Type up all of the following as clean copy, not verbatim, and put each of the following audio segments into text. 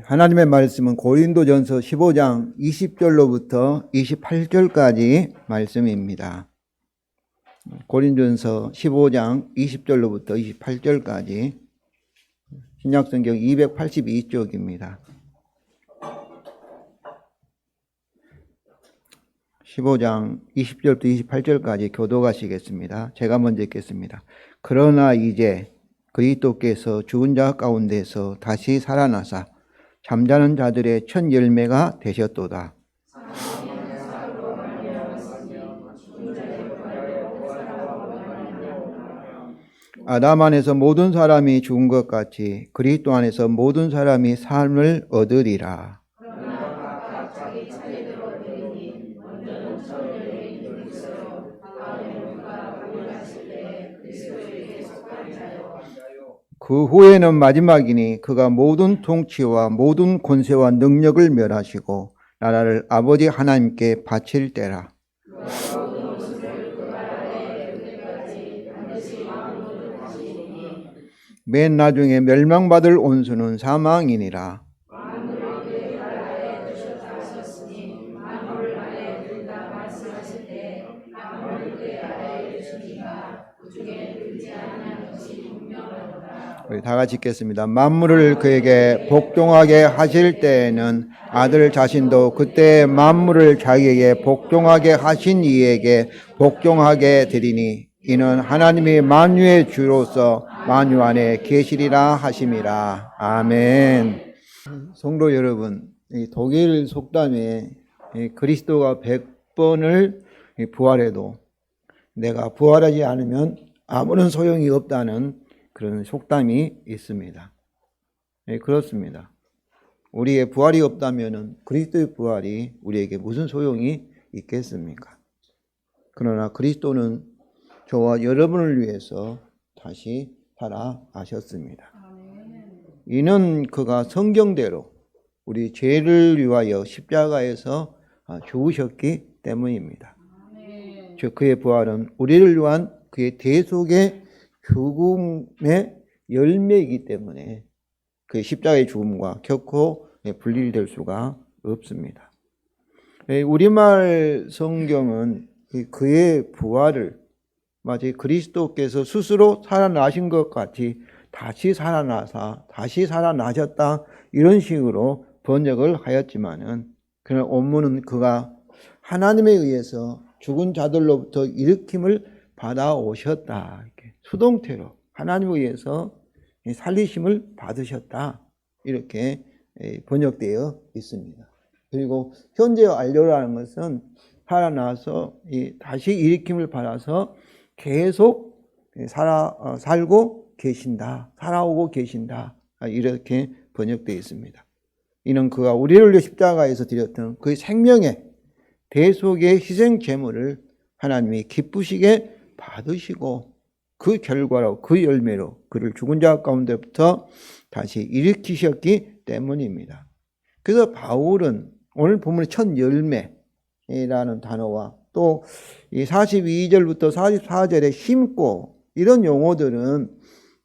하나님의 말씀은 고린도전서 15장 20절로부터 28절까지 말씀입니다. 고린도전서 15장 20절로부터 28절까지 신약성경 282쪽입니다. 15장 20절부터 28절까지 교독하시겠습니다. 제가 먼저 읽겠습니다. 그러나 이제 그리스도께서 죽은 자 가운데서 다시 살아나사 잠자는 자들의 첫 열매가 되셨도다. 아담 안에서 모든 사람이 죽은 것 같이 그리스도 안에서 모든 사람이 삶을 얻으리라. 그 후에는 마지막이니 그가 모든 통치와 모든 권세와 능력을 멸하시고 나라를 아버지 하나님께 바칠 때라. 맨 나중에 멸망받을 온수는 사망이니라. 우리 다 같이 읽겠습니다. 만물을 그에게 복종하게 하실 때에는 아들 자신도 그때 만물을 자기에게 복종하게 하신 이에게 복종하게 되리니 이는 하나님이 만유의 주로서 만유 안에 계시리라 하심이라. 아멘. 성도 여러분, 독일 속담에 그리스도가 100번을 부활해도 내가 부활하지 않으면 아무런 소용이 없다는 그런 속담이 있습니다. 그렇습니다. 우리의 부활이 없다면 그리스도의 부활이 우리에게 무슨 소용이 있겠습니까? 그러나 그리스도는 저와 여러분을 위해서 다시 살아나셨습니다. 이는 그가 성경대로 우리 죄를 위하여 십자가에서 죽으셨기 때문입니다. 즉 그의 부활은 우리를 위한 그의 대속의 죽음의 열매이기 때문에 그 십자가의 죽음과 결코 분리될 수가 없습니다. 우리말 성경은 그의 부활을 마치 그리스도께서 스스로 살아나신 것 같이 다시 살아나사 다시 살아나셨다 이런 식으로 번역을 하였지만은 그러나 원문은 그가 하나님에 의해서 죽은 자들로부터 일으킴을 받아오셨다. 이렇게 수동태로 하나님에 의해서 살리심을 받으셨다. 이렇게 번역되어 있습니다. 그리고 현재 완료라는 것은 살아나서 다시 일으킴을 받아서 계속 살고 계신다. 살아오고 계신다. 이렇게 번역되어 있습니다. 이는 그가 우리를 위해 십자가에서 드렸던 그 생명의 대속의 희생 제물을 하나님이 기쁘시게 받으시고 그 결과로 그 열매로 그를 죽은 자 가운데부터 다시 일으키셨기 때문입니다. 그래서 바울은 오늘 본문의 첫 열매라는 단어와 또 이 42절부터 44절에 심고 이런 용어들은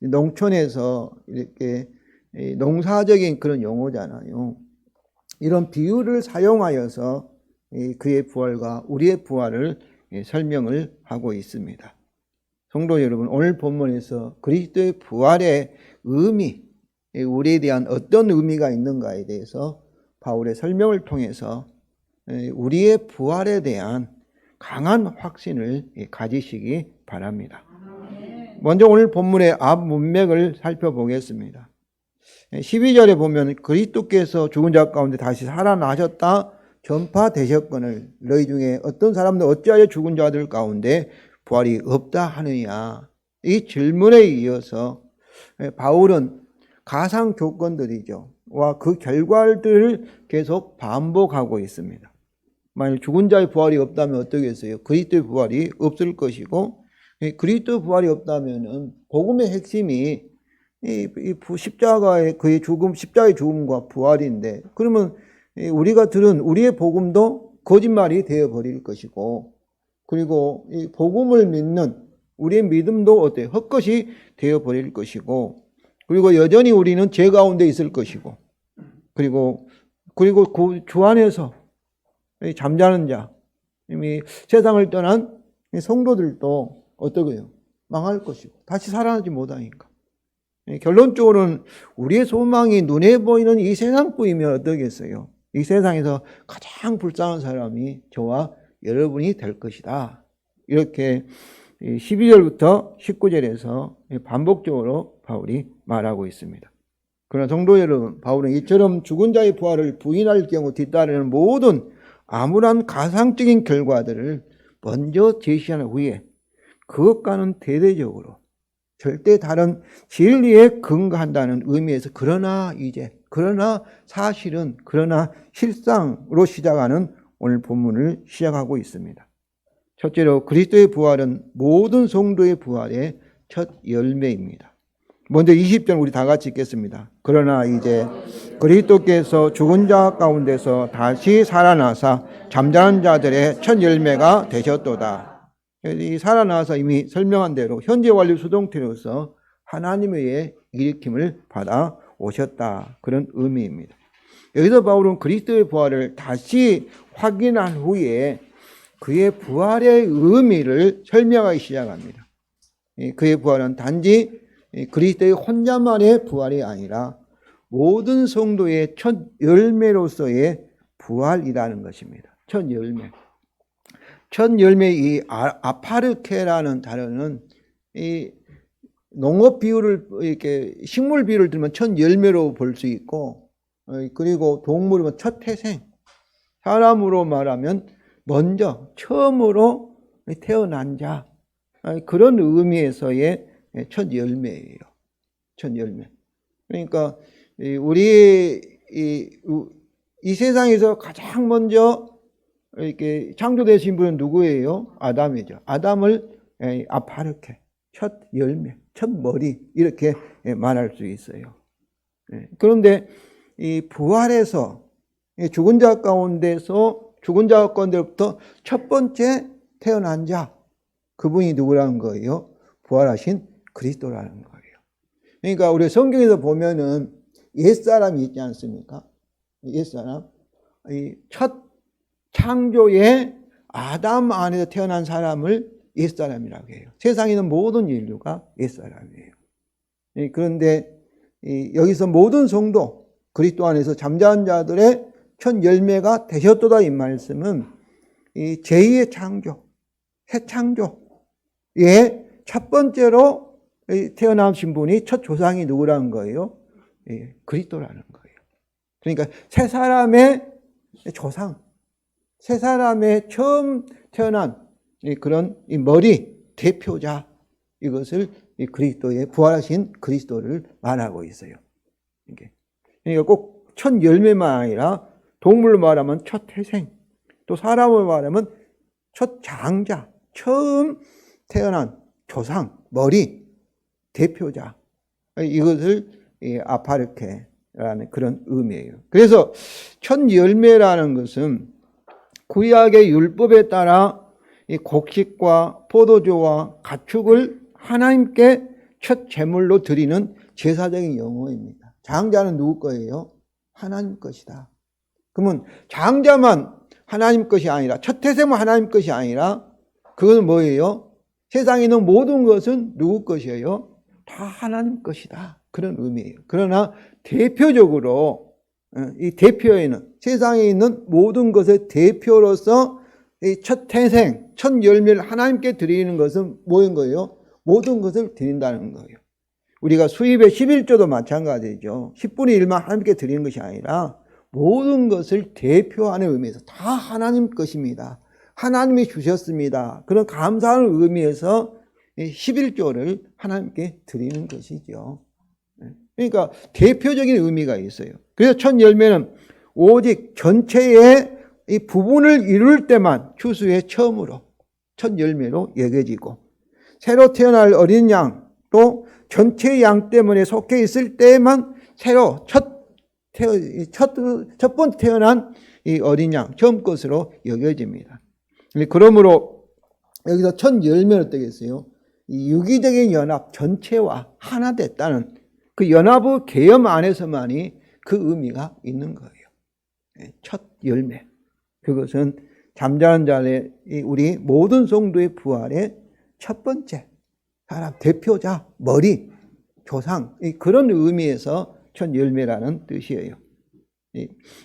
농촌에서 이렇게 농사적인 그런 용어잖아요. 이런 비유를 사용하여서 그의 부활과 우리의 부활을 설명을 하고 있습니다. 성도 여러분, 오늘 본문에서 그리스도의 부활의 의미, 우리에 대한 어떤 의미가 있는가에 대해서 바울의 설명을 통해서 우리의 부활에 대한 강한 확신을 가지시기 바랍니다. 먼저 오늘 본문의 앞 문맥을 살펴보겠습니다. 12절에 보면 그리스도께서 죽은 자 가운데 다시 살아나셨다 전파되셨거늘 너희 중에 어떤 사람도 어찌하여 죽은 자들 가운데 부활이 없다 하느냐. 이 질문에 이어서 바울은 가상 조건들이죠. 와 그 결과들을 계속 반복하고 있습니다. 만약 죽은 자의 부활이 없다면 어떠겠어요? 그리스도의 부활이 없을 것이고 그리스도의 부활이 없다면 복음의 핵심이 이 십자가의 그의 죽음, 십자가의 죽음과 부활인데 그러면 우리가 들은 우리의 복음도 거짓말이 되어버릴 것이고 그리고 이 복음을 믿는 우리의 믿음도 어때요? 헛것이 되어버릴 것이고 그리고 여전히 우리는 죄 가운데 있을 것이고 그리고 그 주 안에서 잠자는 자, 이미 세상을 떠난 성도들도 어떠고요? 망할 것이고 다시 살아나지 못하니까. 결론적으로는 우리의 소망이 눈에 보이는 이 세상뿐이면 어떠겠어요? 이 세상에서 가장 불쌍한 사람이 저와 여러분이 될 것이다. 이렇게 12절부터 19절에서 반복적으로 바울이 말하고 있습니다. 그러나 성도 여러분, 바울은 이처럼 죽은 자의 부활을 부인할 경우 뒤따르는 모든 암울한 가상적인 결과들을 먼저 제시한 후에 그것과는 대대적으로 절대 다른 진리에 근거한다는 의미에서 그러나 사실은, 그러나 실상으로 시작하는 오늘 본문을 시작하고 있습니다. 첫째로 그리스도의 부활은 모든 성도의 부활의 첫 열매입니다. 먼저 20절 우리 다 같이 읽겠습니다. 그러나 이제 그리스도께서 죽은 자 가운데서 다시 살아나사 잠자는 자들의 첫 열매가 되셨도다. 이 살아나서 이미 설명한 대로 현재 완료 수동태로서 하나님의 일으킴을 받아 오셨다. 그런 의미입니다. 여기서 바울은 그리스도의 부활을 다시 확인한 후에 그의 부활의 의미를 설명하기 시작합니다. 그의 부활은 단지 그리스도의 혼자만의 부활이 아니라 모든 성도의 첫 열매로서의 부활이라는 것입니다. 첫 열매. 첫 열매 이 아파르케라는 단어는 이 농업 비유를 이렇게 식물 비유를 들면 첫 열매로 볼 수 있고, 그리고 동물이면 첫 태생, 사람으로 말하면 먼저 처음으로 태어난 자, 그런 의미에서의 첫 열매예요. 첫 열매. 그러니까 우리 이 세상에서 가장 먼저 이렇게 창조되신 분은 누구예요? 아담이죠. 아담을 아파르케, 첫 열매, 첫 머리 이렇게 말할 수 있어요. 그런데 이 부활에서 죽은 자 가운데부터 첫 번째 태어난 자, 그분이 누구라는 거예요? 부활하신 그리스도라는 거예요. 그러니까 우리 성경에서 보면은 옛사람이 있지 않습니까? 옛사람. 이 첫 창조의 아담 안에서 태어난 사람을 옛사람이라고 해요. 세상에 있는 모든 인류가 옛사람이에요. 그런데 여기서 모든 성도, 그리스도 안에서 잠자는 자들의 첫 열매가 되셨도다 이 말씀은 이 제2의 창조, 새 창조의 첫 번째로 태어나신 분이 첫 조상이 누구라는 거예요? 그리스도라는 거예요. 그러니까 새 사람의 조상, 새 사람의 처음 태어난 그런 머리, 대표자, 이것을 그리스도의 부활하신 그리스도를 말하고 있어요. 그러니까 꼭 첫 열매만 아니라 동물로 말하면 첫 태생, 또 사람으로 말하면 첫 장자, 처음 태어난 조상, 머리, 대표자, 이것을 아파르케라는 그런 의미예요. 그래서 첫 열매라는 것은 구약의 율법에 따라 이 곡식과 포도주와 가축을 하나님께 첫 제물로 드리는 제사적인 용어입니다. 장자는 누구 거예요? 하나님 것이다. 그러면 장자만 하나님 것이 아니라, 첫 태생만 하나님 것이 아니라, 그것은 뭐예요? 세상에 있는 모든 것은 누구 것이에요? 다 하나님 것이다. 그런 의미예요. 그러나 대표적으로 이 대표에는 세상에 있는 모든 것의 대표로서 이 첫 태생, 첫 열매를 하나님께 드리는 것은 뭐인 거예요? 모든 것을 드린다는 거예요. 우리가 수입의 11조도 마찬가지죠. 10분의 1만 하나님께 드리는 것이 아니라 모든 것을 대표하는 의미에서 다 하나님 것입니다. 하나님이 주셨습니다. 그런 감사하는 의미에서 11조를 하나님께 드리는 것이죠. 그러니까 대표적인 의미가 있어요. 그래서 첫 열매는 오직 전체의 이 부분을 이룰 때만 추수의 처음으로 첫 열매로 여겨지고, 새로 태어날 어린 양, 또 전체 양 때문에 속해 있을 때에만 새로 첫 번째 태어난 이 어린 양, 처음 것으로 여겨집니다. 그러므로 여기서 첫 열매는 어떻겠어요? 이 유기적인 연합 전체와 하나 됐다는 그 연합의 계엄 안에서만이 그 의미가 있는 거예요. 첫 열매. 그것은 잠자는 자의 우리 모든 성도의 부활의 첫 번째 사람, 대표자, 머리, 조상, 그런 의미에서 첫 열매라는 뜻이에요.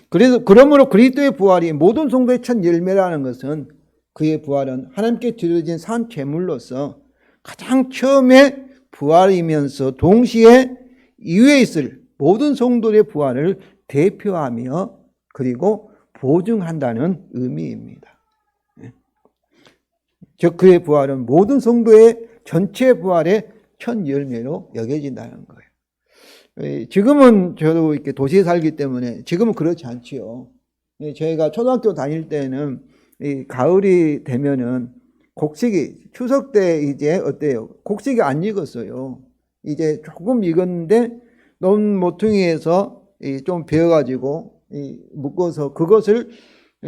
그래서 그러므로 그리스도의 부활이 모든 성도의 첫 열매라는 것은 그의 부활은 하나님께 드려진 산 제물로서 가장 처음에 부활이면서 동시에 이후에 있을 모든 성도의 부활을 대표하며 그리고 보증한다는 의미입니다. 즉 그의 부활은 모든 성도의 전체 부활의 첫 열매로 여겨진다는 거예요. 지금은 저도 이렇게 도시에 살기 때문에 지금은 그렇지 않지요. 저희가 초등학교 다닐 때는 가을이 되면은 곡식이 추석 때 이제 어때요? 곡식이 안 익었어요. 이제 조금 익었는데 논 모퉁이에서 좀 베어가지고 묶어서 그것을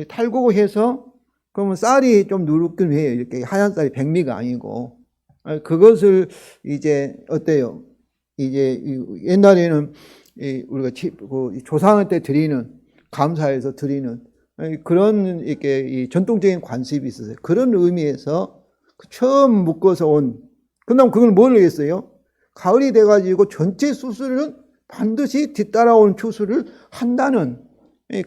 탈곡해서 그러면 쌀이 좀 누르끈해요. 이렇게 하얀 쌀이 백미가 아니고 그것을 이제 어때요? 이제 옛날에는 우리가 조상한테 드리는 감사해서 드리는 그런 이렇게 전통적인 관습이 있었어요. 그런 의미에서 처음 묶어서 온. 그다음 그걸 뭘 했어요? 가을이 돼가지고 전체 수술은 반드시 뒤따라온 추수를 한다는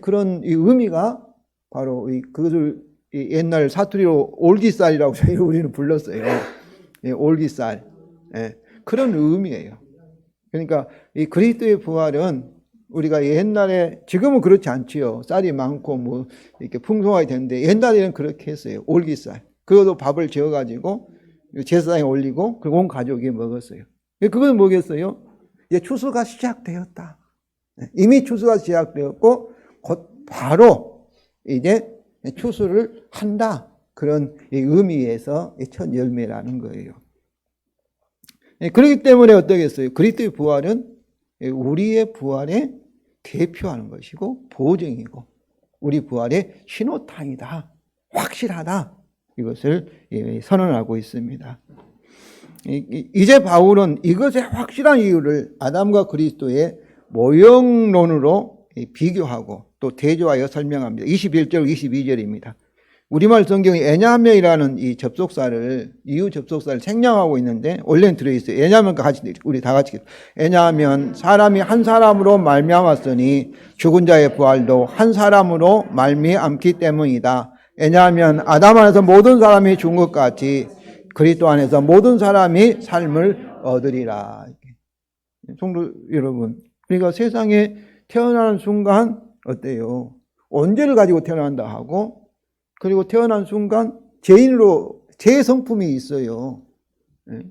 그런 의미가 바로 그것을 옛날 사투리로 올기쌀이라고 우리는 불렀어요. 올기쌀. 그런 의미예요. 그러니까 이 그리스도의 부활은 우리가 옛날에 지금은 그렇지 않지요. 쌀이 많고 뭐 이렇게 풍성하게 되는데 옛날에는 그렇게 했어요. 올기쌀. 그것도 밥을 재워가지고 제사장에 올리고 그리고 온 가족이 먹었어요. 그건 뭐겠어요? 이제 추수가 시작되었다. 이미 추수가 시작되었고 곧 바로 이제 추수를 한다. 그런 의미에서 첫 열매라는 거예요. 그렇기 때문에 어떠겠어요? 그리스도의 부활은 우리의 부활에 대표하는 것이고 보증이고 우리 부활의 신호탄이다. 확실하다. 이것을 선언하고 있습니다. 이제 바울은 이것의 확실한 이유를 아담과 그리스도의 모형론으로 비교하고 또 대조하여 설명합니다. 21절, 22절입니다. 우리말 성경이 애냐면이라는 이 접속사를 이유 접속사를 생략하고 있는데 원래는 들어있어요. 애냐면과 같이 우리 다 같이 애냐면 사람이 한 사람으로 말미암았으니 죽은 자의 부활도 한 사람으로 말미암기 때문이다. 왜냐하면 아담 안에서 모든 사람이 죽은 것 같이 그리스도 안에서 모든 사람이 삶을 얻으리라. 성도 여러분, 그러니까 세상에 태어나는 순간 어때요? 언제를 가지고 태어난다 하고 그리고 태어난 순간 죄인으로 죄 성품이 있어요.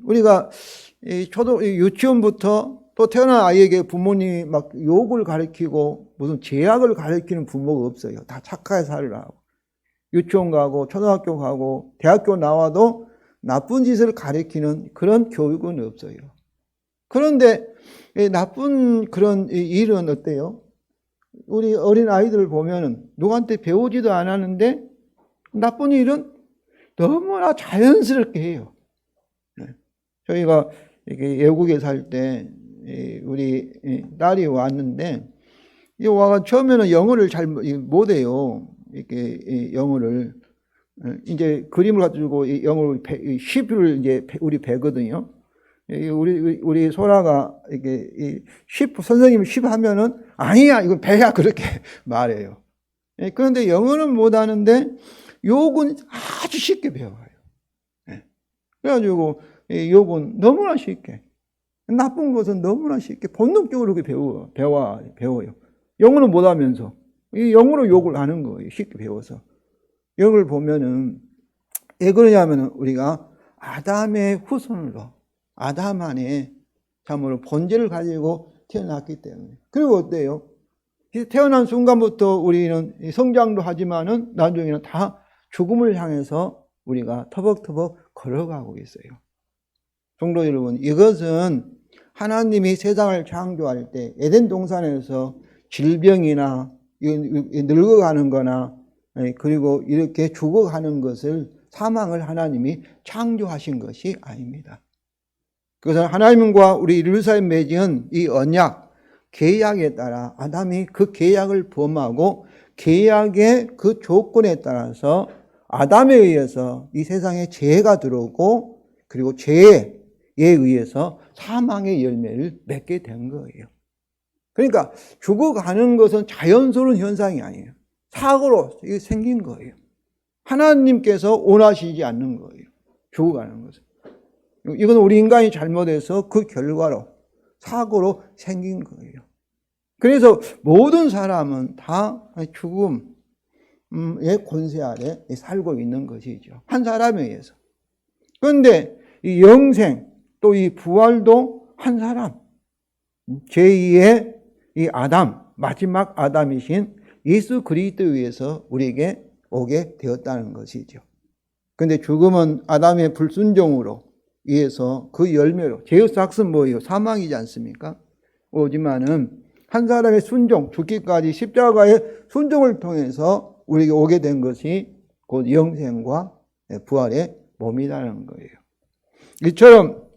우리가 유치원부터 또 태어난 아이에게 부모님이 막 욕을 가르치고 무슨 죄악을 가르치는 부모가 없어요. 다 착하게 살으라고. 유치원 가고 초등학교 가고 대학교 나와도 나쁜 짓을 가르치는 그런 교육은 없어요. 그런데 나쁜 그런 일은 어때요? 우리 어린 아이들을 보면은 누구한테 배우지도 않았는데 나쁜 일은 너무나 자연스럽게 해요. 저희가 이렇게 외국에 살 때 우리 딸이 왔는데 와가 처음에는 영어를 잘 못해요. 이렇게 영어를 이제 그림을 가지고 영어를 ship를 이제 우리 배거든요. 우리 소라가 이렇게 ship 선생님이 ship 하면은 아니야 이건 배야 그렇게 말해요. 그런데 영어는 못하는데 욕은 아주 쉽게 배워요. 그래가지고 욕은 너무나 쉽게, 나쁜 것은 너무나 쉽게 본능적으로 배워요. 영어는 못하면서 이 영어로 욕을 하는 거예요. 쉽게 배워서. 영어를 보면은 왜 그러냐면은 우리가 아담의 후손으로 아담 안에 참으로 본질을 가지고 태어났기 때문에. 그리고 어때요? 태어난 순간부터 우리는 성장도 하지만은 나중에는 다 죽음을 향해서 우리가 터벅터벅 걸어가고 있어요. 성도 여러분, 이것은 하나님이 세상을 창조할 때 에덴 동산에서 질병이나 늙어가는 거나 그리고 이렇게 죽어가는 것을 사망을 하나님이 창조하신 것이 아닙니다. 그것은 하나님과 우리 인류사에 맺은 이 언약, 계약에 따라 아담이 그 계약을 범하고 계약의 그 조건에 따라서 아담에 의해서 이 세상에 죄가 들어오고 그리고 죄에 의해서 사망의 열매를 맺게 된 거예요. 그러니까 죽어가는 것은 자연스러운 현상이 아니에요. 사고로 이게 생긴 거예요. 하나님께서 원하시지 않는 거예요. 죽어가는 것은. 이건 우리 인간이 잘못해서 그 결과로 사고로 생긴 거예요. 그래서 모든 사람은 다 죽음의 권세 아래 살고 있는 것이죠. 한 사람에 의해서. 그런데 이 영생 또 이 부활도 한 사람, 제2의 이 아담, 마지막 아담이신 예수 그리스도에 의해서 우리에게 오게 되었다는 것이죠. 그런데 죽음은 아담의 불순종으로 의해서 그 열매로, 죄의 삭은 뭐예요? 사망이지 않습니까? 오지만은 한 사람의 순종, 죽기까지 십자가의 순종을 통해서 우리에게 오게 된 것이 곧 영생과 부활의 몸이라는 거예요. 이처럼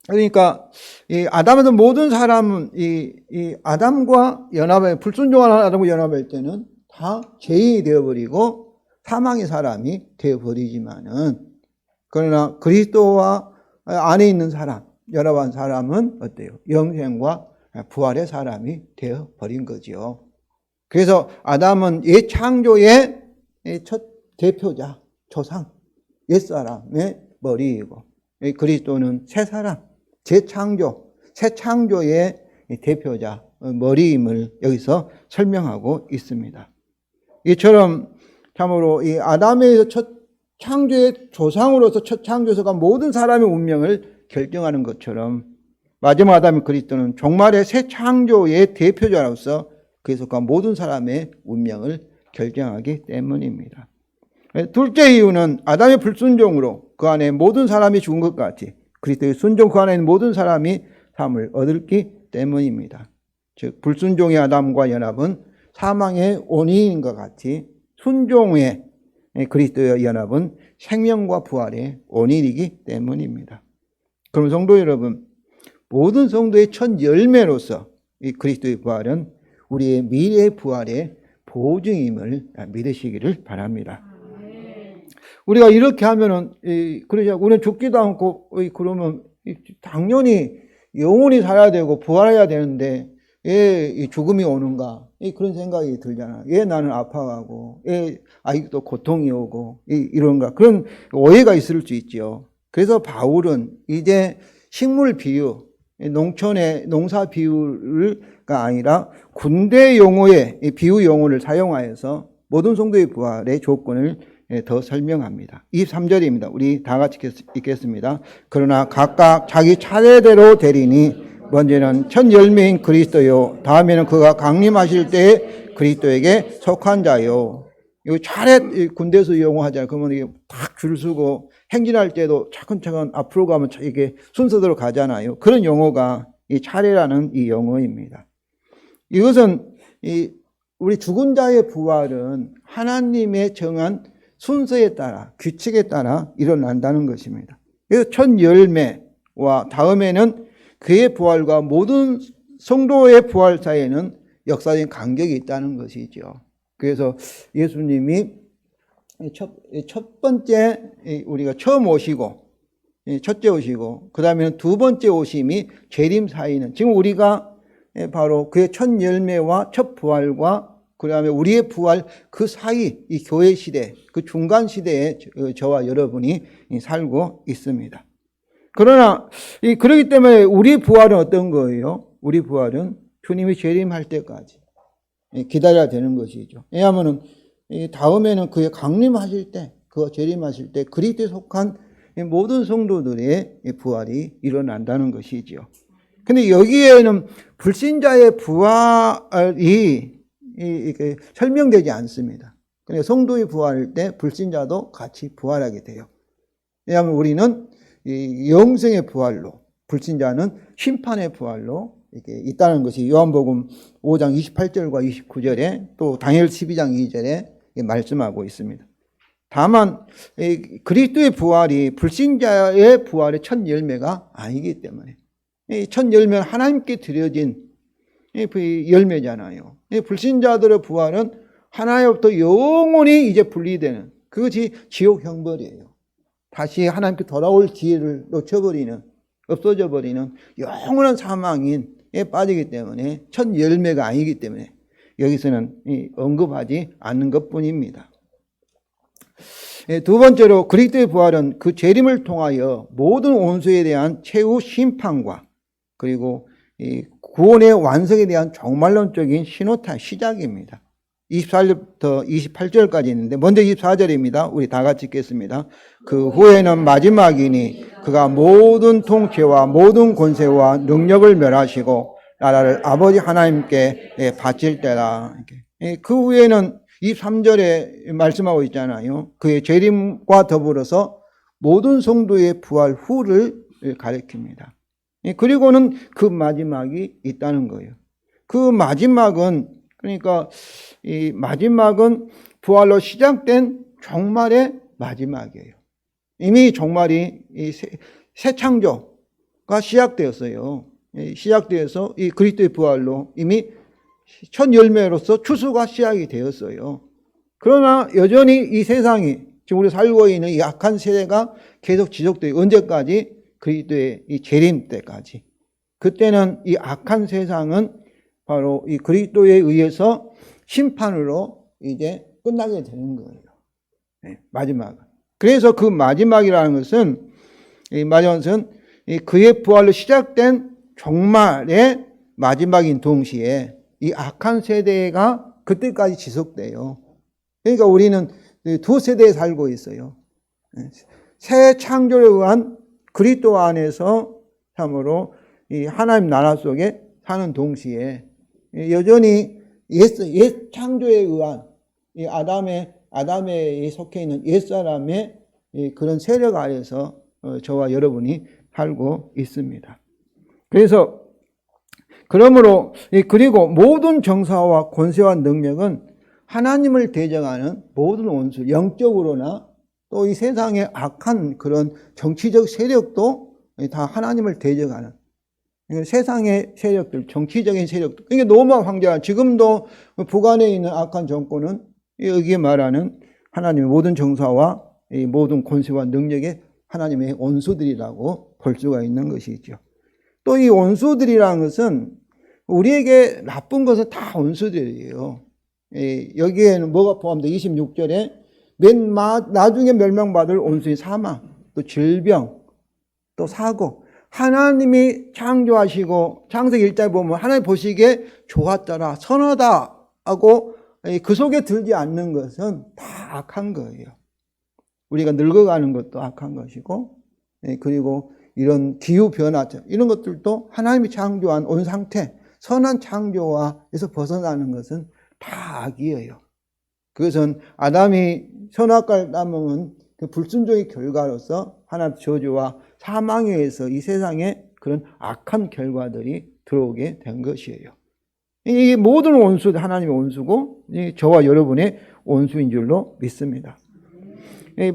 그러니까 이 아담에서 모든 사람은 이 아담과 연합해 불순종하는 아담과 연합할 때는 다 죄인이 되어버리고 사망의 사람이 되어버리지만은 그러나 그리스도와 안에 있는 사람, 연합한 사람은 어때요? 영생과 부활의 사람이 되어버린 거죠. 그래서 아담은 옛 창조의 첫 대표자, 조상, 옛사람의 머리이고 그리스도는 새 사람, 재창조, 새 창조의 대표자, 머리임을 여기서 설명하고 있습니다. 이처럼 참으로 이 아담의 첫 창조의 조상으로서 첫 창조서가 모든 사람의 운명을 결정하는 것처럼 마지막 아담의 그리스도는 종말의 새 창조의 대표자로서 그에서가 모든 사람의 운명을 결정하기 때문입니다. 둘째 이유는 아담의 불순종으로 그 안에 모든 사람이 죽은 것 같이 그리스도의 순종 그 안에 있는 모든 사람이 삶을 얻었기 때문입니다. 즉 불순종의 아담과 연합은 사망의 원인인 것 같이 순종의 그리스도의 연합은 생명과 부활의 원인이기 때문입니다. 그럼 성도 여러분, 모든 성도의 첫 열매로서 이 그리스도의 부활은 우리의 미래의 부활의 보증임을 믿으시기를 바랍니다. 우리가 이렇게 하면은, 그러자, 우리는 죽지도 않고, 그러면, 당연히 영원히 살아야 되고, 부활해야 되는데, 왜 죽음이 오는가? 그런 생각이 들잖아. 왜 나는 아파가고, 왜 아직도 고통이 오고, 이런가? 그런 오해가 있을 수 있죠. 그래서 바울은 이제 식물 비유, 농촌의 농사 비유가 아니라 군대 용어의 비유 용어를 사용하여서 모든 성도의 부활의 조건을 더 설명합니다. 23절입니다. 우리 다 같이 읽겠습니다. 그러나 각각 자기 차례대로 되리니 먼저는 첫 열매인 그리스도요, 다음에는 그가 강림하실 때에 그리스도에게 속한 자요. 이거 차례 군대에서 용어하잖아요. 그러면 이게 딱 줄 서고 행진할 때도 차근차근 앞으로 가면 이게 순서대로 가잖아요. 그런 용어가 이 차례라는 이 용어입니다. 이것은 우리 죽은 자의 부활은 하나님의 정한 순서에 따라, 규칙에 따라 일어난다는 것입니다. 그래서 첫 열매와 다음에는 그의 부활과 모든 성도의 부활 사이에는 역사적인 간격이 있다는 것이죠. 그래서 예수님이 첫 번째 우리가 처음 오시고, 첫째 오시고, 그 다음에는 두 번째 오심이 재림 사이는, 지금 우리가 바로 그의 첫 열매와 첫 부활과 그 다음에 우리의 부활 그 사이 이 교회 시대 그 중간 시대에 저와 여러분이 살고 있습니다. 그러나 그렇기 때문에 우리 부활은 어떤 거예요? 우리 부활은 주님이 재림할 때까지 기다려야 되는 것이죠. 왜냐하면 다음에는 그의 강림하실 때, 그가 재림하실 때 그리스도에 속한 모든 성도들의 부활이 일어난다는 것이죠. 근데 여기에는 불신자의 부활이 이렇게 설명되지 않습니다. 그러니까 성도의 부활할 때 불신자도 같이 부활하게 돼요. 왜냐하면 우리는 영생의 부활로, 불신자는 심판의 부활로 이렇게 있다는 것이 요한복음 5장 28절과 29절에 또 다니엘 12장 2절에 말씀하고 있습니다. 다만 그리스도의 부활이 불신자의 부활의 첫 열매가 아니기 때문에 이 첫 열매는 하나님께 드려진 열매잖아요. 불신자들의 부활은 하나님부터 영원히 이제 분리되는, 그것이 지옥 형벌이에요. 다시 하나님께 돌아올 기회를 놓쳐버리는, 없어져 버리는 영원한 사망에 빠지기 때문에, 첫 열매가 아니기 때문에 여기서는 언급하지 않는 것뿐입니다. 두 번째로 그리스도의 부활은 그 재림을 통하여 모든 원수에 대한 최후 심판과 그리고 구원의 완성에 대한 종말론적인 신호탄 시작입니다. 24절부터 28절까지 있는데 먼저 24절입니다. 우리 다 같이 읽겠습니다. 그 후에는 마지막이니 그가 모든 통치와 모든 권세와 능력을 멸하시고 나라를 아버지 하나님께 바칠 때라. 그 후에는 23절에 말씀하고 있잖아요. 그의 재림과 더불어서 모든 성도의 부활 후를 가리킵니다. 그리고는 그 마지막이 있다는 거예요. 그 마지막은, 그러니까 이 마지막은 부활로 시작된 종말의 마지막이에요. 이미 종말이 새 창조가 시작되었어요. 시작되어서 이 그리스도의 부활로 이미 첫 열매로서 추수가 시작이 되었어요. 그러나 여전히 이 세상이, 지금 우리 살고 있는 이 악한 세대가 계속 지속돼요. 언제까지? 그리스도의 이 재림 때까지. 그때는 이 악한 세상은 바로 이 그리스도에 의해서 심판으로 이제 끝나게 되는 거예요. 마지막은. 그래서 그 마지막이라는 것은, 이 마지막은 그의 부활로 시작된 종말의 마지막인 동시에 이 악한 세대가 그때까지 지속돼요. 그러니까 우리는 두 세대에 살고 있어요. 새 창조에 의한 그리스도 안에서 참으로 이 하나님 나라 속에 사는 동시에 여전히 옛 창조에 의한 이 아담에 속해 있는 옛사람의 그런 세력 아래서 저와 여러분이 살고 있습니다. 그래서 그러므로 그리고 모든 정사와 권세와 능력은 하나님을 대적하는 모든 원수, 영적으로나 또 이 세상의 악한 그런 정치적 세력도 다 하나님을 대적하는, 세상의 세력들, 정치적인 세력들, 이게 로마 황제가 지금도 북한에 있는 악한 정권은 여기에 말하는 하나님의 모든 정사와 이 모든 권세와 능력의 하나님의 원수들이라고 볼 수가 있는 것이죠. 또 이 원수들이라는 것은 우리에게 나쁜 것은 다 원수들이에요. 여기에는 뭐가 포함돼? 26절에 나중에 멸망받을 원수인 사망, 또 질병, 또 사고. 하나님이 창조하시고 창세기 1장에 보면 하나님 보시기에 좋았더라, 선하다 하고 그 속에 들지 않는 것은 다 악한 거예요. 우리가 늙어가는 것도 악한 것이고, 그리고 이런 기후변화, 이런 것들도 하나님이 창조한 온 상태, 선한 창조와에서 벗어나는 것은 다 악이에요. 그것은 아담이 선악과를 따먹은 그 불순종의 결과로서 하나님의 저주와 사망에 의해서 이 세상에 그런 악한 결과들이 들어오게 된 것이에요. 이 모든 원수도 하나님의 원수고 저와 여러분의 원수인 줄로 믿습니다.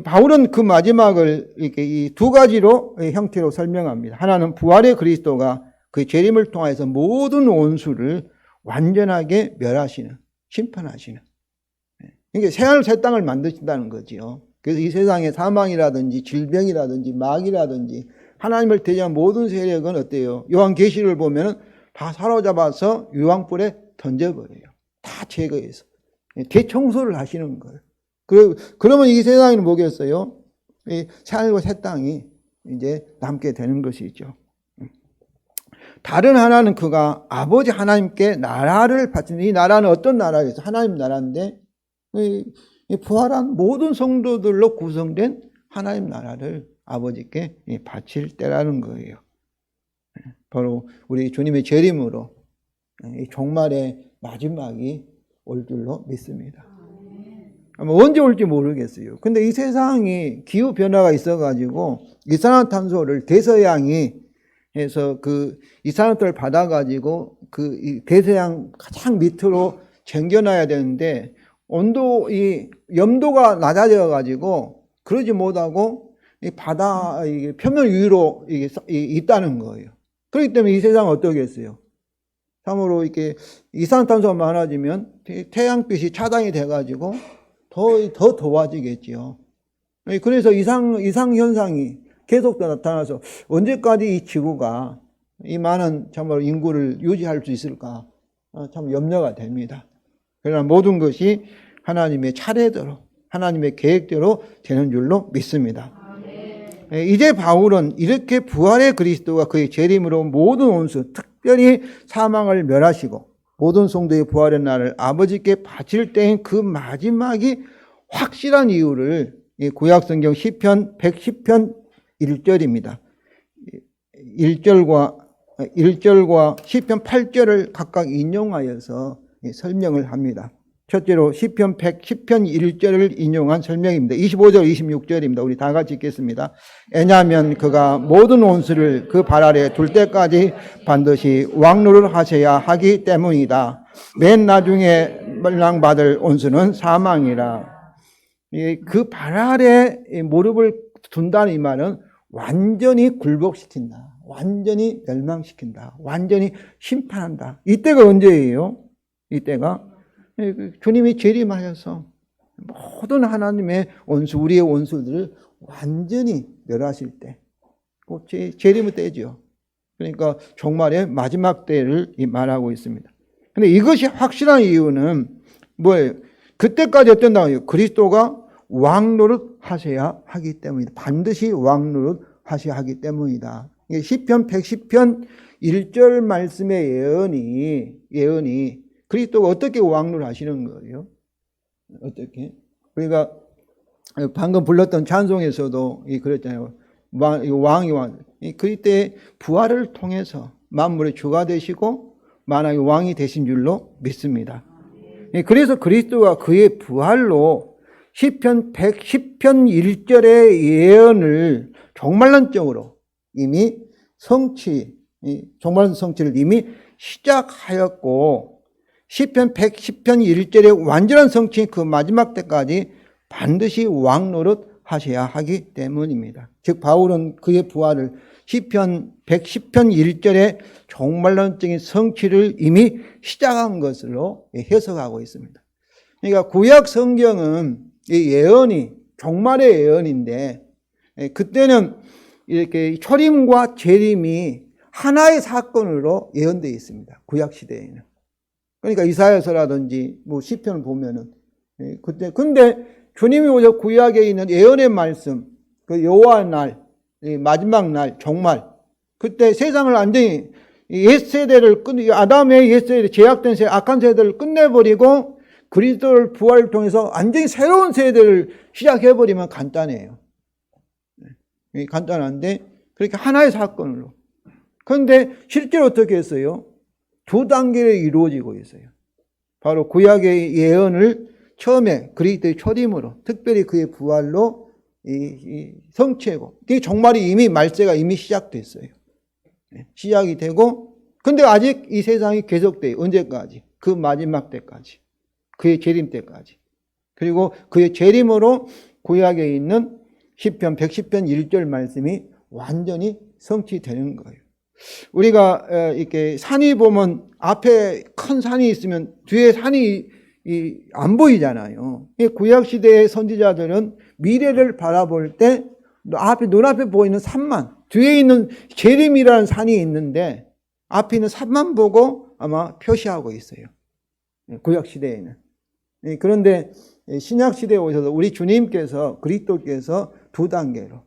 바울은 그 마지막을 이렇게 이 두 가지로 형태로 설명합니다. 하나는 부활의 그리스도가 그 재림을 통해서 모든 원수를 완전하게 멸하시는, 심판하시는. 그러니까 새하늘 새 땅을 만드신다는 거지요. 그래서 이 세상에 사망이라든지 질병이라든지 마귀라든지 하나님을 대적한 모든 세력은 어때요? 요한계시를 보면 다 사로잡아서 유황불에 던져버려요. 다 제거해서. 대청소를 하시는 거예요. 그러면 이 세상에는 뭐겠어요? 새하늘과 새 땅이 이제 남게 되는 것이죠. 다른 하나는 그가 아버지 하나님께 나라를 바치는, 이 나라는 어떤 나라겠어요? 하나님 나라인데 부활한 모든 성도들로 구성된 하나님 나라를 아버지께 바칠 때라는 거예요. 바로 우리 주님의 재림으로 이 종말의 마지막이 올 줄로 믿습니다. 아마 언제 올지 모르겠어요. 근데 이 세상이 기후 변화가 있어가지고 이산화탄소를 대서양이 해서 그 이산화탄소를 받아가지고 그 대서양 가장 밑으로 쟁겨놔야 되는데 이 염도가 낮아져가지고 그러지 못하고 이 바다 표면 위로 있다는 거예요. 그렇기 때문에 이 세상은 어떠겠어요? 참으로 이렇게 이산탄소가 많아지면 태양빛이 차단이 돼가지고 더 더워지겠지요. 그래서 이상현상이 계속 나타나서 언제까지 이 지구가 이 많은 참으로 인구를 유지할 수 있을까? 참 염려가 됩니다. 그러나 모든 것이 하나님의 차례대로, 하나님의 계획대로 되는 줄로 믿습니다. 이제 바울은 이렇게 부활의 그리스도가 그의 재림으로 모든 원수, 특별히 사망을 멸하시고 모든 성도의 부활의 날을 아버지께 바칠 때인 그 마지막이 확실한 이유를 구약성경 시편 110편 1절입니다. 1절과 시편 8절을 각각 인용하여서 설명을 합니다. 첫째로 시편 110편 1절을 인용한 설명입니다. 25절, 26절입니다. 우리 다 같이 읽겠습니다. 왜냐하면 그가 모든 원수를 그 발 아래 둘 때까지 반드시 왕노를 하셔야 하기 때문이다. 맨 나중에 멸망받을 원수는 사망이라. 그 발 아래 무릎을 둔다는 이 말은 완전히 굴복시킨다. 완전히 멸망시킨다. 완전히 심판한다. 이때가 언제예요? 이때가 주님이 재림하셔서 모든 하나님의 원수, 우리의 원수들을 완전히 멸하실 때, 재림의 때죠. 그러니까 종말의 마지막 때를 말하고 있습니다. 근데 이것이 확실한 이유는 뭐예요? 그때까지 어떤 당이에요? 그리스도가 왕노릇 하셔야 하기 때문이다. 반드시 왕노릇 하셔야 하기 때문이다. 시편 110편 1절 말씀의 예언이 그리스도가 어떻게 왕노를 하시는 거예요? 어떻게? 우리가 방금 불렀던 찬송에서도 그랬잖아요. 왕이 그때 부활을 통해서 만물의 주가 되시고 만왕의 왕이 되신 줄로 믿습니다. 그래서 그리스도가 그의 부활로 시편 110편 1절의 예언을 종말론적으로 이미 종말론 성취를 이미 시작하였고 시편 110편 1절의 완전한 성취 그 마지막 때까지 반드시 왕노릇 하셔야 하기 때문입니다. 즉 바울은 그의 부활을 시편 110편 1절의 종말론적인 성취를 이미 시작한 것으로 해석하고 있습니다. 그러니까 구약 성경은 이 예언이 종말의 예언인데 그때는 이렇게 초림과 재림이 하나의 사건으로 예언되어 있습니다. 구약 시대에는. 그러니까 이사야서라든지 뭐 시편을 보면은 그때 근데 주님이 오셔 구약에 있는 예언의 말씀, 그 여호와의 날, 마지막 날, 종말 그때 세상을 완전히 옛 세대를 아담의 옛 세대, 제약된 세대, 악한 세대를 끝내버리고 그리스도를 부활을 통해서 완전히 새로운 세대를 시작해버리면 간단해요. 간단한데 그렇게 하나의 사건으로. 그런데 실제로 어떻게 했어요? 두 단계로 이루어지고 있어요. 바로 구약의 예언을 처음에 그리스도의 초림으로 특별히 그의 부활로 성취하고 그게 종말이 이미 말세가 이미 시작됐어요. 시작이 되고 근데 아직 이 세상이 계속돼요. 언제까지? 그 마지막 때까지. 그의 재림 때까지. 그리고 그의 재림으로 구약에 있는 시편 110편 1절 말씀이 완전히 성취되는 거예요. 우리가 이렇게 산이 보면 앞에 큰 산이 있으면 뒤에 산이 안 보이잖아요. 구약 시대의 선지자들은 미래를 바라볼 때 눈앞에 보이는 산만, 뒤에 있는 재림이라는 산이 있는데 앞에 있는 산만 보고 아마 표시하고 있어요. 구약 시대에는. 그런데 신약 시대에 오셔서 우리 주님께서 그리스도께서 두 단계로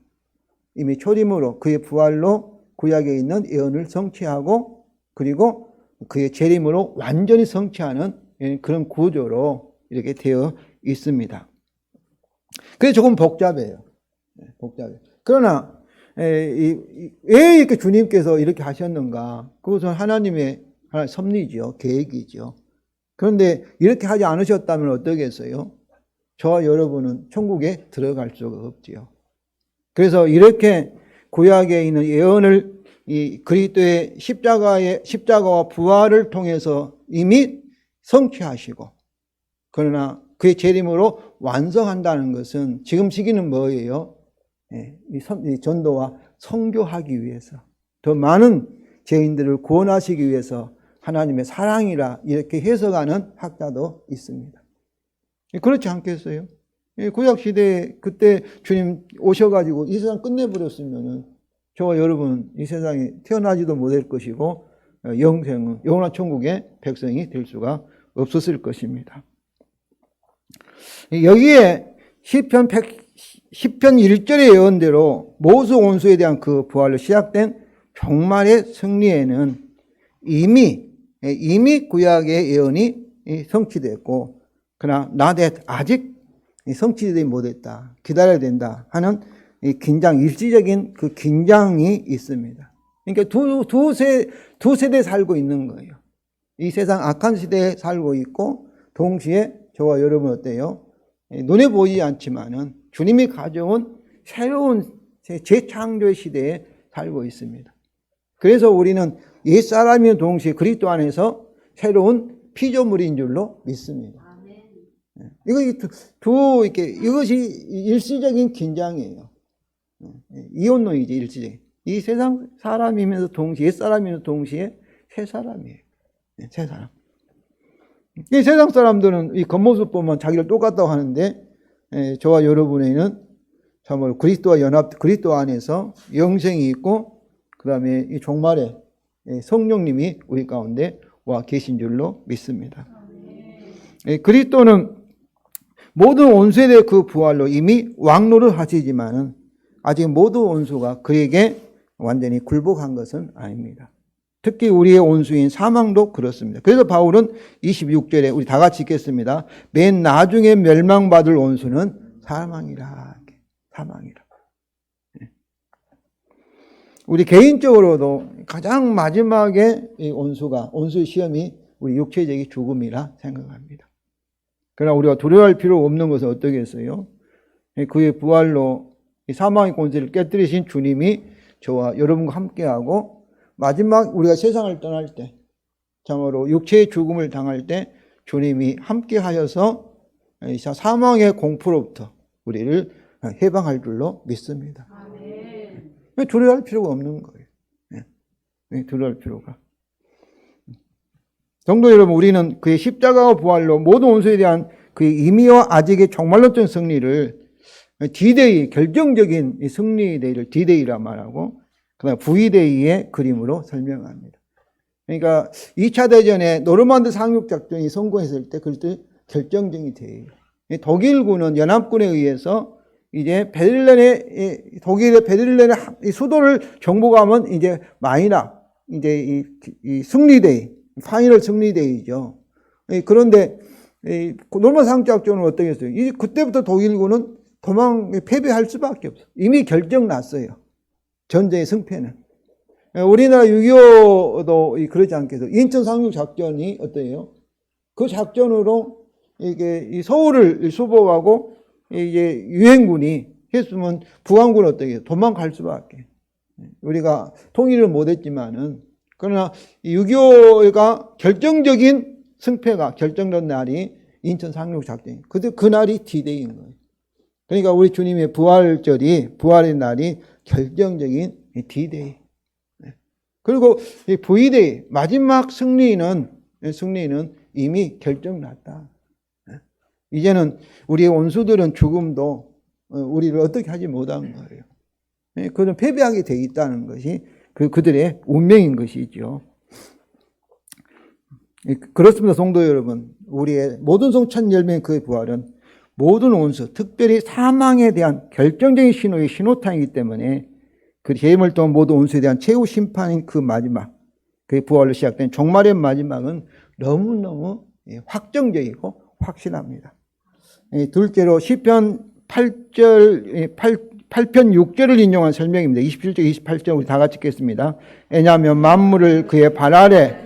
이미 초림으로 그의 부활로 구약에 있는 예언을 성취하고 그리고 그의 재림으로 완전히 성취하는 그런 구조로 이렇게 되어 있습니다. 그게 조금 복잡해요. 그러나 왜 이렇게 주님께서 이렇게 하셨는가? 그것은 하나님의 섭리죠. 계획이죠. 그런데 이렇게 하지 않으셨다면 어떠겠어요? 저와 여러분은 천국에 들어갈 수가 없지요. 그래서 이렇게 구약에 있는 예언을 이 그리스도의 십자가와 부활을 통해서 이미 성취하시고 그러나 그의 재림으로 완성한다는 것은 지금 시기는 뭐예요? 이 전도와 선교하기 위해서 더 많은 죄인들을 구원하시기 위해서 하나님의 사랑이라 이렇게 해석하는 학자도 있습니다. 그렇지 않겠어요? 구약시대에 그때 주님 오셔가지고 이 세상 끝내버렸으면은 저와 여러분 이 세상에 태어나지도 못할 것이고 영생은 영원한 천국의 백성이 될 수가 없었을 것입니다. 여기에 시편 1절의 예언대로 모수 원수에 대한 그 부활로 시작된 종말의 승리에는 이미 구약의 예언이 성취됐고, 그러나 나대 아직 성취되지 못했다, 기다려야 된다 하는 일시적인 그 긴장이 있습니다. 그러니까 두 세대 살고 있는 거예요. 이 세상 악한 시대에 살고 있고, 동시에 저와 여러분 어때요? 눈에 보이지 않지만은 주님이 가져온 새로운 재창조의 시대에 살고 있습니다. 그래서 우리는 옛사람이면 동시에 그리스도 안에서 새로운 피조물인 줄로 믿습니다. 이것이 일시적인 긴장이에요. 이혼론이지, 일시적인. 이 세상 사람이면서 동시에, 옛사람이면서 동시에 새 사람이에요. 새 사람. 이 세상 사람들은 이 겉모습 보면 자기를 똑같다고 하는데, 저와 여러분에는 참으로 그리스도와 연합, 그리스도 안에서 영생이 있고, 그 다음에 이 종말에 성령님이 우리 가운데 와 계신 줄로 믿습니다. 그리스도는 모든 원수에 대해 그 부활로 이미 왕노를 하시지만은 아직 모든 원수가 그에게 완전히 굴복한 것은 아닙니다. 특히 우리의 원수인 사망도 그렇습니다. 그래서 바울은 26절에 우리 다 같이 읽겠습니다. 맨 나중에 멸망받을 원수는 사망이라. 사망이라. 우리 개인적으로도 가장 마지막에 이 원수의 시험이 우리 육체적인 죽음이라 생각합니다. 그러나 우리가 두려워할 필요 없는 것은 어떠겠어요? 그의 부활로 이 사망의 권세를 깨뜨리신 주님이 저와 여러분과 함께하고, 마지막 우리가 세상을 떠날 때, 참으로 육체의 죽음을 당할 때 주님이 함께하여서 사망의 공포로부터 우리를 해방할 줄로 믿습니다. 두려워할 필요가 없는 거예요. 두려워할 필요가. 성도 여러분, 우리는 그의 십자가와 부활로 모든 원수에 대한 그의 임의와 아직의 종말론적 승리를 D-Day, 결정적인 승리 데이를 D-Day라 말하고, 그다음 V-Day의 그림으로 설명합니다. 그러니까 2차 대전에 노르만드 상륙 작전이 성공했을 때 그때 결정적인 데이예요. 독일군은 연합군에 의해서 이제 독일의 베를린의 수도를 정복하면 이제 마이낙, 이제 이 승리데이, 파이널 승리데이죠. 그런데 노르만드 상륙 작전은 어떻게 했어요? 이제 그때부터 독일군은 패배할 수밖에 없어요. 이미 결정 났어요. 전쟁의 승패는. 우리나라 6.25도 그러지 않겠어요. 인천 상륙 작전이 어때요? 그 작전으로 이게 서울을 수복하고 이제 유엔군이 했으면 북한군은 어떻게 해요? 도망갈 수밖에. 우리가 통일을 못했지만은, 그러나 6.25가 결정적인 승패가 결정된 날이 인천 상륙 작전이에요. 그 날이 D-Day인 거예요. 그러니까 우리 주님의 부활의 날이 결정적인 D-Day. 그리고 이 V-Day, 마지막 승리는 이미 결정났다. 이제는 우리의 원수들은 죽음도 우리를 어떻게 하지 못한 거예요. 그들은 패배하게 돼 있다는 것이 그들의 운명인 것이죠. 그렇습니다, 성도 여러분. 우리의 모든 성찬 열매의 그의 부활은 모든 원수, 특별히 사망에 대한 결정적인 신호의 신호탄이기 때문에 그 재림을 통한 모든 원수에 대한 최후 심판인 그 마지막, 그의 부활로 시작된 종말의 마지막은 너무너무 확정적이고 확실합니다. 둘째로 시편 8편 6절을 인용한 설명입니다. 27절, 28절 우리 다 같이 읽겠습니다. 왜냐하면 만물을 그의 발 아래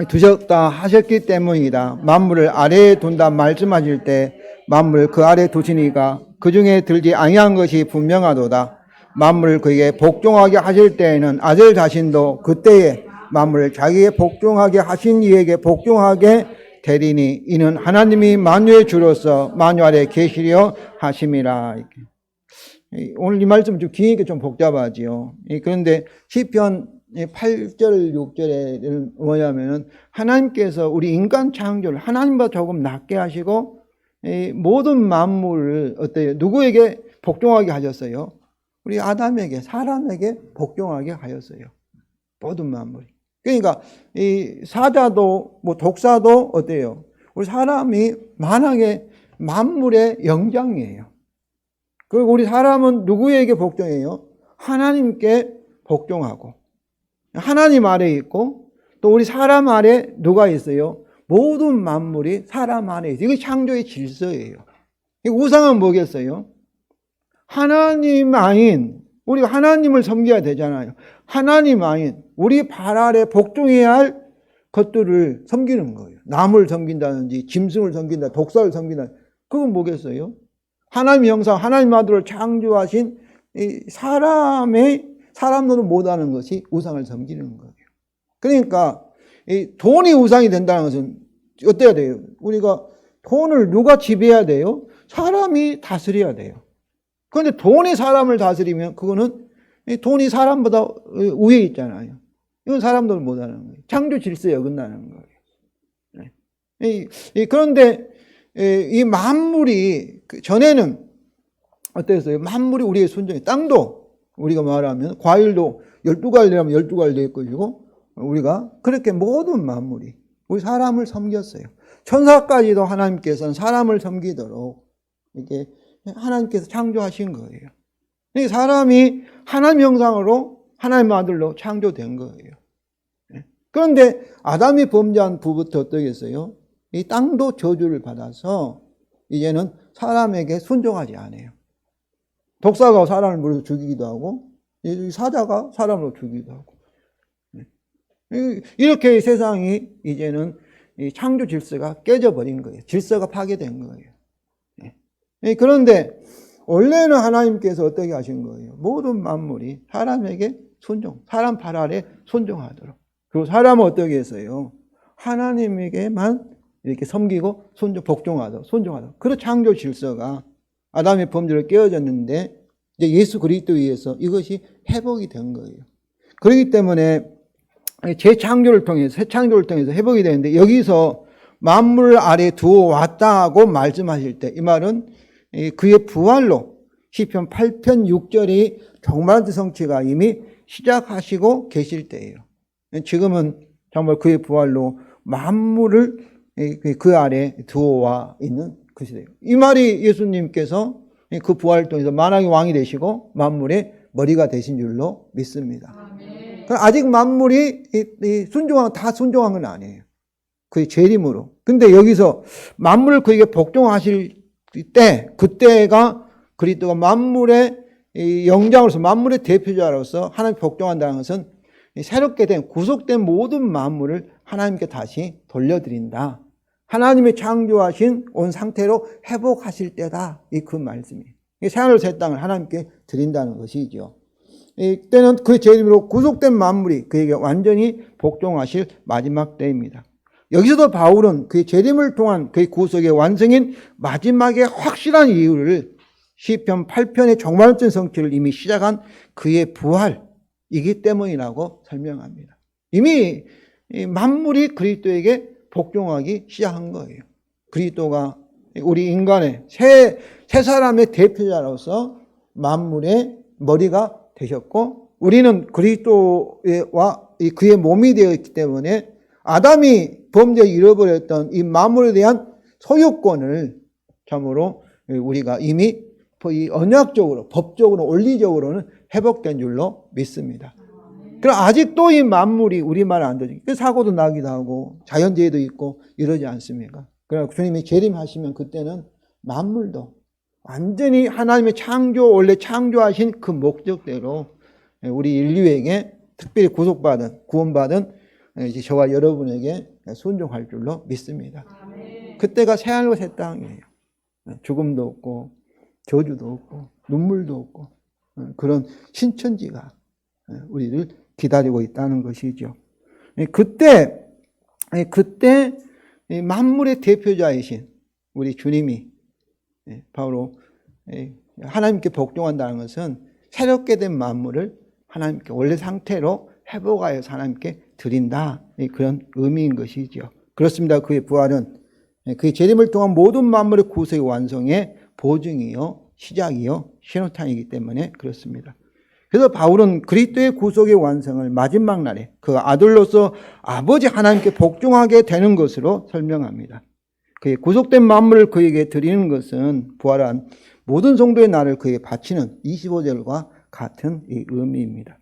두셨다 하셨기 때문이다. 만물을 아래에 둔다 말씀하실 때 만물을 그 아래에 두시니까 그 중에 들지 아니한 것이 분명하도다. 만물을 그에게 복종하게 하실 때에는 아들 자신도 그때에 만물을 자기에게 복종하게 하신 이에게 복종하게 되리니 이는 하나님이 만유의 주로서 만유 아래 계시려 하심이라. 오늘 이 말씀 좀 기니까 좀 복잡하지요. 그런데 시편 8절, 6절에는 뭐냐면은 하나님께서 우리 인간 창조를 하나님보다 조금 낮게 하시고 이 모든 만물을 어때요? 누구에게 복종하게 하셨어요? 우리 아담에게, 사람에게 복종하게 하였어요. 모든 만물이. 그러니까 이 사자도 뭐 독사도 어때요? 우리 사람이 만약에 만물의 영장이에요. 그리고 우리 사람은 누구에게 복종해요? 하나님께 복종하고 하나님 아래에 있고 또 우리 사람 아래 누가 있어요? 모든 만물이 사람 안에 있어요. 이게 창조의 질서예요. 우상은 뭐겠어요? 하나님 아닌 우리가 하나님을 섬겨야 되잖아요. 하나님 아닌 우리 발 아래 복종해야 할 것들을 섬기는 거예요. 남을 섬긴다든지 짐승을 섬긴다, 독사를 섬긴다. 그건 뭐겠어요? 하나님의 형상, 하나님 아들을 창조하신 이 사람들은 못하는 것이 우상을 섬기는 거예요. 그러니까 이 돈이 우상이 된다는 것은 어때야 돼요? 우리가 돈을 누가 지배해야 돼요? 사람이 다스려야 돼요. 그런데 돈이 사람을 다스리면 그거는 돈이 사람보다 위에 있잖아요. 이건 사람들은 못하는 거예요. 창조 질서에 어긋나는 거예요. 그런데 이 만물이 전에는 어땠어요? 만물이 우리의 순종이 땅도 우리가 말하면 과일도 12갈래라면 12갈래 될 것이고 우리가 그렇게 모든 만물이 우리 사람을 섬겼어요. 천사까지도 하나님께서는 사람을 섬기도록 이렇게 하나님께서 창조하신 거예요. 사람이 하나님 형상으로 하나님 아들로 창조된 거예요. 그런데 아담이 범죄한 후부터 어떻겠어요? 이 땅도 저주를 받아서 이제는 사람에게 순종하지 않아요. 독사가 사람을 물어서 죽이기도 하고 사자가 사람으로 죽이기도 하고 이렇게 세상이 이제는 창조 질서가 깨져버린 거예요. 질서가 파괴된 거예요. 그런데 원래는 하나님께서 어떻게 하신 거예요? 모든 만물이 사람에게 순종, 사람 발 아래 순종하도록. 그리고 사람은 어떻게 했어요? 하나님에게만 이렇게 섬기고 복종하도록, 순종하도록. 그런 창조 질서가 아담의 범죄로 깨어졌는데 이제 예수 그리스도에 의해서 이것이 회복이 된 거예요. 그렇기 때문에 재창조를 통해서, 새 창조를 통해서 회복이 되는데 여기서 만물 아래 두어 왔다고 말씀하실 때 이 말은 그의 부활로 시편 8편 6절이 종말의 성취가 이미 시작하시고 계실 때예요. 지금은 정말 그의 부활로 만물을 그 아래 두어와 있는 그 시대예요. 이 말이 예수님께서 그 부활을 통해서 만왕의 왕이 되시고 만물의 머리가 되신 줄로 믿습니다. 아직 만물이 다 순종한 건 아니에요. 그의 재림으로. 근데 여기서 만물을 그에게 복종하실 때, 그때가 그리스도가 만물의 영장으로서, 만물의 대표자로서 하나님 복종한다는 것은 새롭게 된, 구속된 모든 만물을 하나님께 다시 돌려드린다. 하나님이 창조하신 온 상태로 회복하실 때다. 그 말씀이에요. 새하늘 새 땅을 하나님께 드린다는 것이죠. 이때는 그 재림으로 구속된 만물이 그에게 완전히 복종하실 마지막 때입니다. 여기서도 바울은 그의 재림을 통한 그의 구속의 완성인 마지막에 확실한 이유를 시편 8편의 종말점 성취를 이미 시작한 그의 부활이기 때문이라고 설명합니다. 이미 만물이 그리스도에게 복종하기 시작한 거예요. 그리스도가 우리 인간의 새 사람의 대표자로서 만물의 머리가 되셨고 우리는 그리스도와 그의 몸이 되어 있기 때문에 아담이 범죄에 잃어버렸던 이 만물에 대한 소유권을 참으로 우리가 이미 언약적으로, 법적으로, 원리적으로는 회복된 줄로 믿습니다. 그럼 아직도 이 만물이 우리 말 안 되죠. 사고도 나기도 하고 자연재해도 있고 이러지 않습니까? 그러나 주님이 재림하시면 그때는 만물도 완전히 하나님의 원래 창조하신 그 목적대로 우리 인류에게 특별히 구원받은 이제 저와 여러분에게 순종할 줄로 믿습니다. 그때가 새하늘과 새 땅이에요. 죽음도 없고 저주도 없고 눈물도 없고 그런 신천지가 우리를 기다리고 있다는 것이죠. 그때 만물의 대표자이신 우리 주님이 바로 하나님께 복종한다는 것은 새롭게 된 만물을 하나님께 원래 상태로 회복하여서 하나님께 드린다. 그런 의미인 것이죠. 그렇습니다. 그의 부활은 그의 재림을 통한 모든 만물의 구속의 완성의 보증이요, 시작이요, 신호탄이기 때문에 그렇습니다. 그래서 바울은 그리스도의 구속의 완성을 마지막 날에 그 아들로서 아버지 하나님께 복종하게 되는 것으로 설명합니다. 그의 구속된 만물을 그에게 드리는 것은 부활한 모든 성도의 날을 그에게 바치는 25절과 같은 이 의미입니다.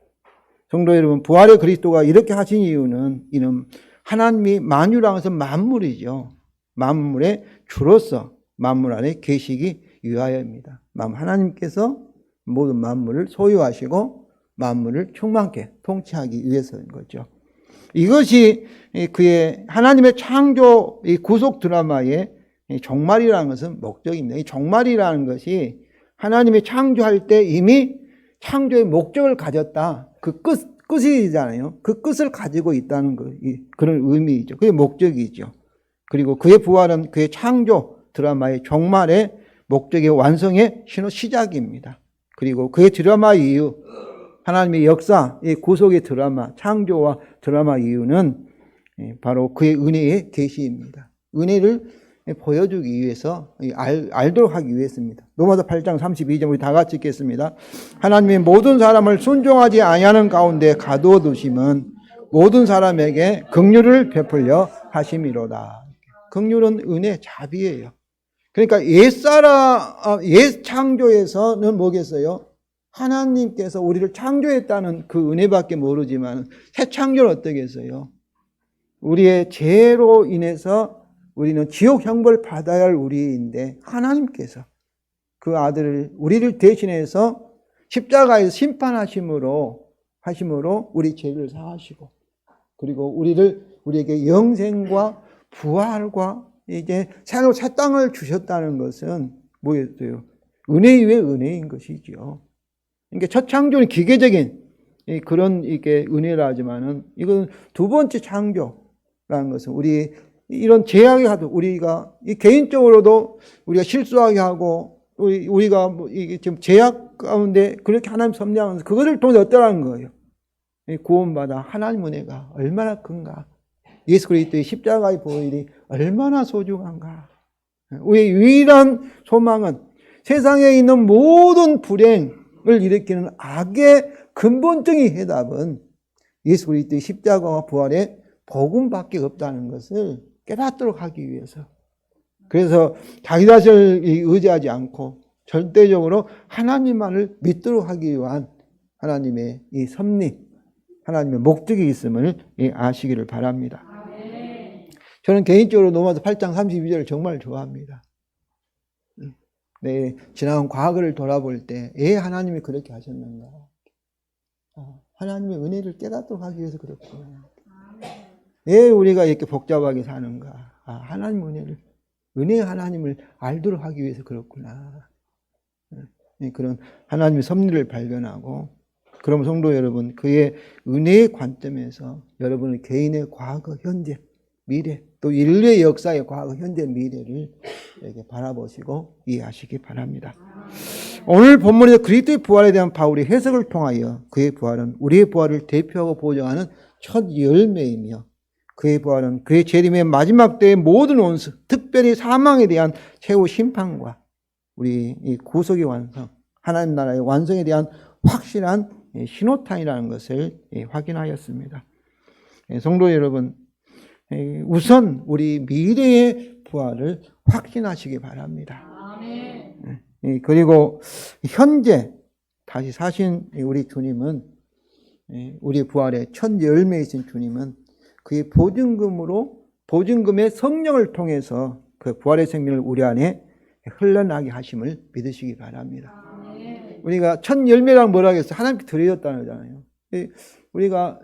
성도 여러분, 부활의 그리스도가 이렇게 하신 이유는 이는 하나님이 만유랑에서 만물이죠. 만물의 주로서 만물 안에 계시기 위하여입니다. 하나님께서 모든 만물을 소유하시고 만물을 충만케 통치하기 위해서인 거죠. 이것이 그의 하나님의 창조 이 구속 드라마의 종말이라는 것은 목적입니다. 이 종말이라는 것이 하나님이 창조할 때 이미 창조의 목적을 가졌다. 그 끝이잖아요. 그 끝을 가지고 있다는 거, 그런 의미이죠. 그게 목적이죠. 그리고 그의 부활은 그의 창조 드라마의 종말의 목적의 완성의 신호 시작입니다. 그리고 그의 드라마 이유, 하나님의 역사, 이 구속의 드라마, 창조와 드라마 이유는 바로 그의 은혜의 계시입니다. 은혜를 보여주기 위해서, 알도록 하기 위해서입니다. 로마서 8장 32절 우리 다 같이 읽겠습니다. 하나님이 모든 사람을 순종하지 아니하는 가운데 가두어 두심은 모든 사람에게 긍휼을 베풀려 하심이로다. 긍휼은 은혜, 자비예요. 그러니까 옛 창조에서는 뭐겠어요? 하나님께서 우리를 창조했다는 그 은혜밖에 모르지만 새 창조는 어떻겠어요? 우리의 죄로 인해서 우리는 지옥 형벌을 받아야 할 우리인데 하나님께서 그 아들을 우리를 대신해서 십자가에서 심판하심으로 우리 죄를 사하시고 그리고 우리에게 영생과 부활과 이제 새로 새 땅을 주셨다는 것은 뭐였어요? 은혜 위에 은혜인 것이죠. 그러니까 첫 창조는 기계적인 그런 이게 은혜라 하지만은 이건 두 번째 창조라는 것은 우리 이런 죄악이 하도 우리가 개인적으로도 우리가 실수하게 하고 우리가 뭐 이게 지금 죄악 가운데 그렇게 하나님 섭리하면서 그것을 통해 어떠라는 거예요? 구원받아 하나님 은혜가 얼마나 큰가? 예수 그리스도의 십자가의 보혈이 얼마나 소중한가? 우리의 유일한 소망은 세상에 있는 모든 불행을 일으키는 악의 근본적인 해답은 예수 그리스도의 십자가와 부활의 복음밖에 없다는 것을 깨닫도록 하기 위해서. 그래서 자기 자신을 의지하지 않고 절대적으로 하나님만을 믿도록 하기 위한 하나님의 이 섭리, 하나님의 목적이 있음을 아시기를 바랍니다. 저는 개인적으로 로마서 8장 32절을 정말 좋아합니다. 네, 지나간 과거를 돌아볼 때 왜 하나님이 그렇게 하셨는가? 하나님의 은혜를 깨닫도록 하기 위해서 그렇구나. 왜 우리가 이렇게 복잡하게 사는가? 하나님 은혜의 하나님을 알도록 하기 위해서 그렇구나. 그런 하나님의 섭리를 발견하고, 그럼 성도 여러분, 그의 은혜의 관점에서 여러분의 개인의 과거, 현재, 미래, 또 인류의 역사의 과거, 현재, 미래를 이렇게 바라보시고 이해하시기 바랍니다. 오늘 본문에서 그리스도의 부활에 대한 바울의 해석을 통하여 그의 부활은 우리의 부활을 대표하고 보정하는 첫 열매이며 그의 부활은 그의 재림의 마지막 때의 모든 원수, 특별히 사망에 대한 최후 심판과 우리 이 구속의 완성, 하나님 나라의 완성에 대한 확실한 신호탄이라는 것을 확인하였습니다. 성도 여러분, 우선 우리 미래의 부활을 확신하시기 바랍니다. 아멘. 그리고 현재 다시 사신 우리 주님은, 우리 부활의 첫 열매이신 주님은 그의 보증금의 성령을 통해서 그 부활의 생명을 우리 안에 흘러나게 하심을 믿으시기 바랍니다. 아멘. 우리가 첫 열매랑 뭐라고 했어요? 하나님께 드려졌다는 거잖아요. 우리가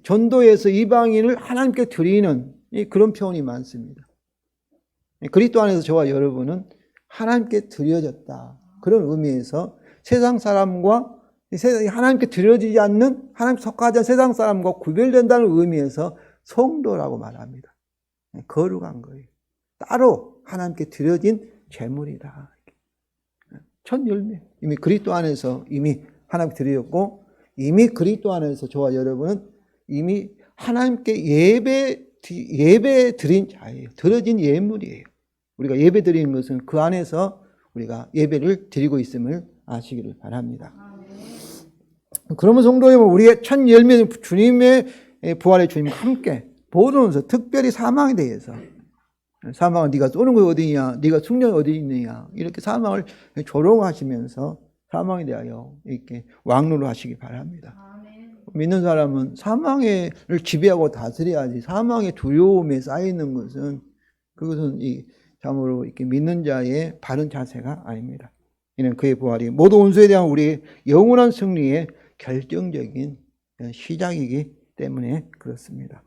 전도에서 이방인을 하나님께 드리는 그런 표현이 많습니다. 그리스도 안에서 저와 여러분은 하나님께 드려졌다. 그런 의미에서 세상 사람과 하나님께 드려지지 않는, 하나님 속하지 않은 세상 사람과 구별된다는 의미에서 성도라고 말합니다. 거룩한 거예요. 따로 하나님께 드려진 제물이다. 첫 열매. 이미 그리스도 안에서 이미 하나님께 드렸고, 이미 그리스도 안에서 저와 여러분은 이미 하나님께 예배 드린 자예요. 드려진 예물이에요. 우리가 예배 드리는 것은 그 안에서 우리가 예배를 드리고 있음을 아시기를 바랍니다. 그러면 성도 여러분, 우리의 첫 열매는 주님의 부활의 주님과 함께 보존서, 특별히 사망에 대해서, 사망은 네가 쏘는 거 어디냐, 네가 숙련이 어디 있느냐, 이렇게 사망을 조롱하시면서 사망에 대하여 이렇게 왕노를 하시기 바랍니다. 믿는 사람은 사망을 지배하고 다스려야지, 사망의 두려움에 쌓이는 것은, 그것은 참으로 이렇게 믿는 자의 바른 자세가 아닙니다. 이는 그의 부활이 모든 원수에 대한 우리의 영원한 승리의 결정적인 시작이기 때문에 그렇습니다.